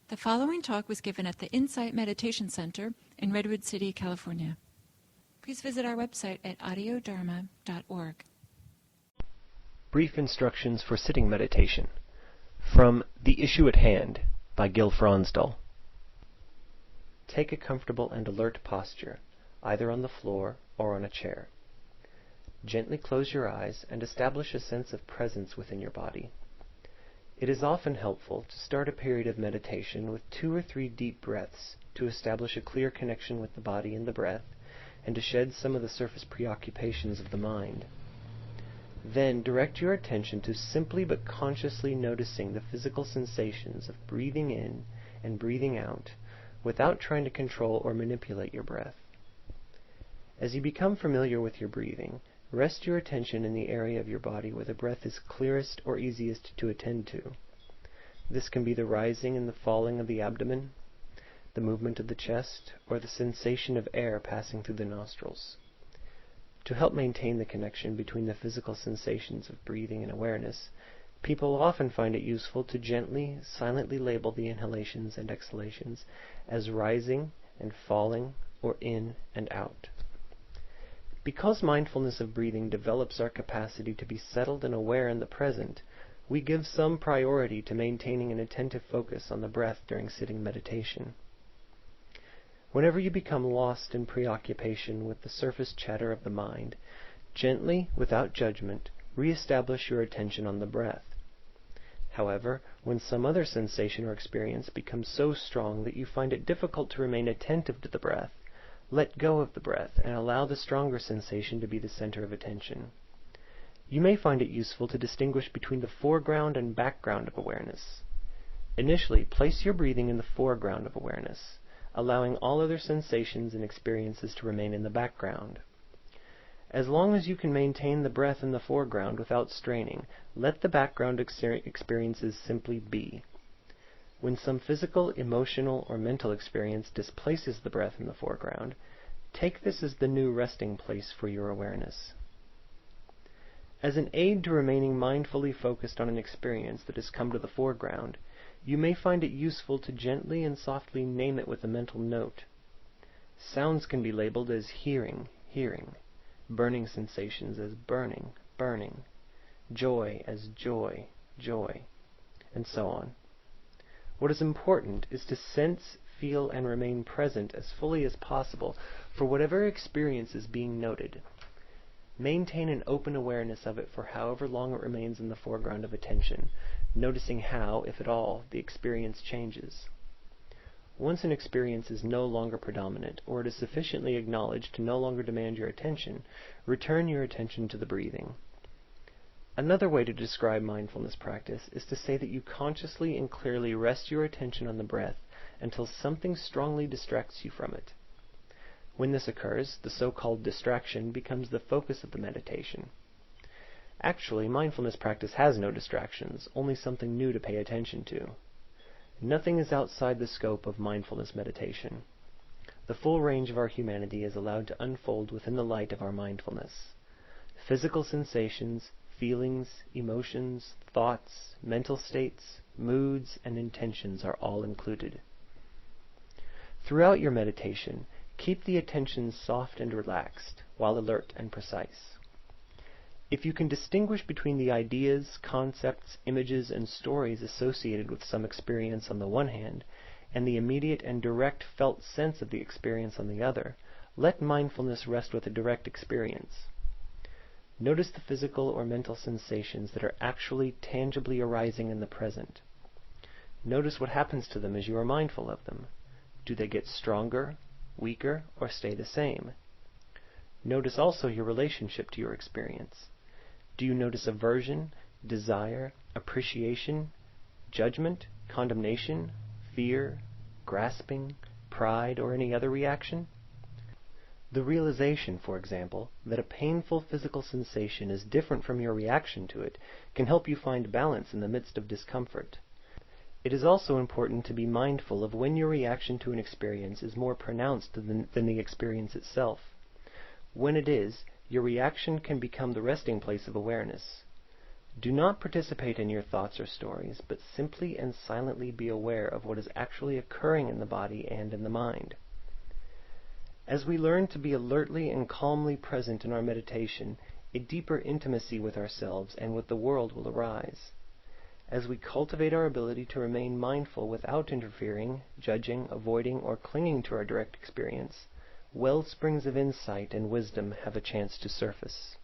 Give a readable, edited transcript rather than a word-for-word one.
The following talk was given at the Insight Meditation Center in Redwood City, California. Please visit our website at audiodharma.org. Brief Instructions for Sitting Meditation from The Issue at Hand by Gil Fronsdal. Take a comfortable and alert posture, either on the floor or on a chair. Gently close your eyes and establish a sense of presence within your body. It is often helpful to start a period of meditation with 2 or 3 deep breaths to establish a clear connection with the body and the breath, and to shed some of the surface preoccupations of the mind. Then direct your attention to simply but consciously noticing the physical sensations of breathing in and breathing out without trying to control or manipulate your breath. As you become familiar with your breathing, rest your attention in the area of your body where the breath is clearest or easiest to attend to. This can be the rising and the falling of the abdomen, the movement of the chest, or the sensation of air passing through the nostrils. To help maintain the connection between the physical sensations of breathing and awareness, people often find it useful to gently, silently label the inhalations and exhalations as rising and falling or in and out. Because mindfulness of breathing develops our capacity to be settled and aware in the present, we give some priority to maintaining an attentive focus on the breath during sitting meditation. Whenever you become lost in preoccupation with the surface chatter of the mind, gently, without judgment, re-establish your attention on the breath. However, when some other sensation or experience becomes so strong that you find it difficult to remain attentive to the breath, let go of the breath and allow the stronger sensation to be the center of attention. You may find it useful to distinguish between the foreground and background of awareness. Initially, place your breathing in the foreground of awareness, allowing all other sensations and experiences to remain in the background. As long as you can maintain the breath in the foreground without straining, let the background experiences simply be. When some physical, emotional, or mental experience displaces the breath in the foreground, take this as the new resting place for your awareness. As an aid to remaining mindfully focused on an experience that has come to the foreground, you may find it useful to gently and softly name it with a mental note. Sounds can be labeled as hearing, hearing, burning sensations as burning, burning, joy as joy, joy, and so on. What is important is to sense, feel, and remain present as fully as possible for whatever experience is being noted. Maintain an open awareness of it for however long it remains in the foreground of attention, noticing how, if at all, the experience changes. Once an experience is no longer predominant, or it is sufficiently acknowledged to no longer demand your attention, return your attention to the breathing. Another way to describe mindfulness practice is to say that you consciously and clearly rest your attention on the breath until something strongly distracts you from it. When this occurs, the so-called distraction becomes the focus of the meditation. Actually, mindfulness practice has no distractions, only something new to pay attention to. Nothing is outside the scope of mindfulness meditation. The full range of our humanity is allowed to unfold within the light of our mindfulness. Physical sensations, feelings, emotions, thoughts, mental states, moods, and intentions are all included. Throughout your meditation, keep the attention soft and relaxed, while alert and precise. If you can distinguish between the ideas, concepts, images, and stories associated with some experience on the one hand, and the immediate and direct felt sense of the experience on the other, let mindfulness rest with a direct experience. Notice the physical or mental sensations that are actually tangibly arising in the present. Notice what happens to them as you are mindful of them. Do they get stronger, weaker, or stay the same? Notice also your relationship to your experience. Do you notice aversion, desire, appreciation, judgment, condemnation, fear, grasping, pride, or any other reaction? The realization, for example, that a painful physical sensation is different from your reaction to it can help you find balance in the midst of discomfort. It is also important to be mindful of when your reaction to an experience is more pronounced than the experience itself. When it is, your reaction can become the resting place of awareness. Do not participate in your thoughts or stories, but simply and silently be aware of what is actually occurring in the body and in the mind. As we learn to be alertly and calmly present in our meditation, a deeper intimacy with ourselves and with the world will arise. As we cultivate our ability to remain mindful without interfering, judging, avoiding, or clinging to our direct experience, wellsprings of insight and wisdom have a chance to surface.